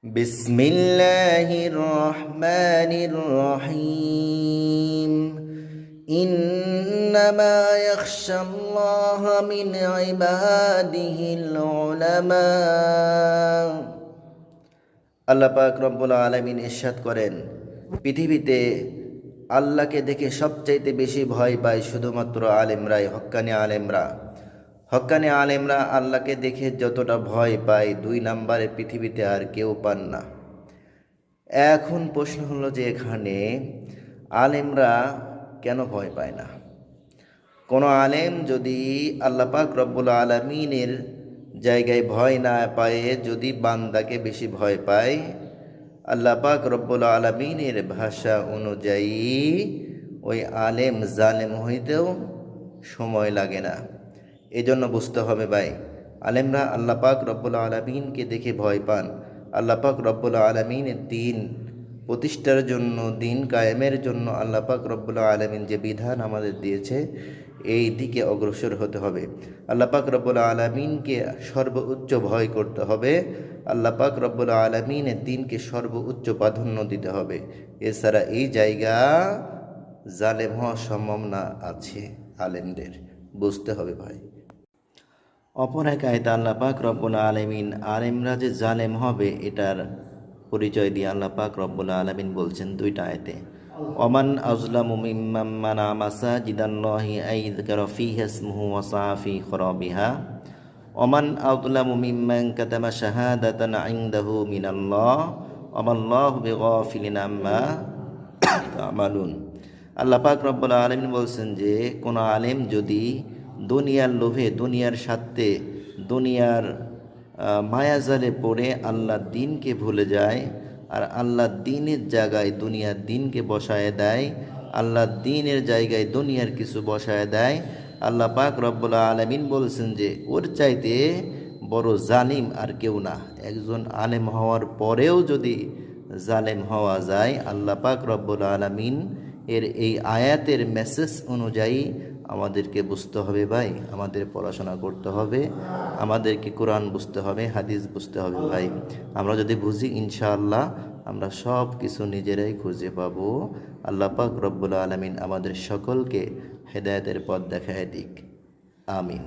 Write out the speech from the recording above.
بسم الله الرحمن الرحيم إنما يخشى الله من عباده العلماء আল্লাহ পাক রব্বুল আলামিন ইরশাদ করেন, পৃথিবীতে আল্লাহকে দেখে সবচাইতে বেশি ভয় পায় শুধুমাত্র আলেমরাই, হক্কানি আলেমরা আল্লাহকে দেখে যতটা ভয় পায় 2 নম্বরে পৃথিবীতে আর কেউ পান না। এখন প্রশ্ন হলো যে এখানে আলেমরা কেন ভয় পায় না? কোনো আলেম যদি আল্লাহ পাক রব্বুল আলামিনের জায়গায় ভয় না পায়, যদি বান্দাকে বেশি ভয় পায়, আল্লাহ পাক রব্বুল আলামিনের ভাষা অনুযায়ী ওই আলেম জালেম হইতেও সময় লাগে না। এজন্য বুঝতে হবে ভাই, আলেমরা আল্লাহ পাক রব্বুল আলামিনকে দেখে ভয় পান। আল্লাহ পাক রব্বুল আলামিনের দিন প্রতিষ্ঠার জন্য, দিন কায়েমের জন্য আল্লাহ পাক রব্বুল আলামিন যে বিধান আমাদের দিয়েছে, এই দিকে অগ্রসর হতে হবে। আল্লাহ পাক রব্বুল আলামিনকে সর্বোচ্চ ভয় করতে হবে। আল্লাহ পাক রব্বুল আলামিনের দিনকে সর্বোচ্চ প্রাধান্য দিতে হবে। এছাড়া এই জায়গা জালেম হওয়া সম্ভব না আছে আলেমদের, বুঝতে হবে ভাই। অপর এক আয়াতে আল্লাহ পাক রব্বুল আলামিন আলেমরা যে জালেম হবে এটার পরিচয় দিয়ে আল্লাহ পাক রব্বুল আলামিন বলছেন 2টা আয়াতে, ওমান আযলামু মিম্মান মানা মাসাজিদাল্লাহি আইযকারা ফীহা ইসমুহু ওয়া সাআ ফী খরাবিহা ওমান আযলামু মিম্মান কাতামা শাহাদাতান ইনদাহু মিনাল্লাহ ওয়ামাল্লাহু বিগাফিলিন আম্মা তা'মালুন। আল্লাহ পাক রব্বুল আলামিন বলছেন যে কোনো আলেম যদি দুনিয়ার লোভে, দুনিয়ার স্বার্থে, দুনিয়ার মায়াজালে পড়ে আল্লাহর দিনকে ভুলে যায় আর আল্লাহর দিনের জায়গায় দুনিয়ার দিনকে বসায় দেয়, আল্লাহর দিনের জায়গায় দুনিয়ার কিছু বসায় দেয়, আল্লাহ পাক রব্বুল আলামিন বলছেন যে ওর চাইতে বড় জালিম আর কেউ না। একজন আলেম হওয়ার পরেও যদি জালেম হওয়া যায়, আল্লাহ পাক রব্বুল আলামিন এর এই আয়াতের মেসেজ অনুযায়ী আমাদেরকে বুঝতে হবে ভাই, আমাদের পড়াশোনা করতে হবে, আমাদেরকে কোরআন বুঝতে হবে, হাদিস বুঝতে হবে ভাই। আমরা যদি বুঝি ইনশাআল্লাহ আমরা সব কিছু নিজেরাই খুঁজে পাবো। আল্লাহ পাক রব্বুল আলামিন আমাদের সকলকে হেদায়েতের পথ দেখায় দিক। আমিন।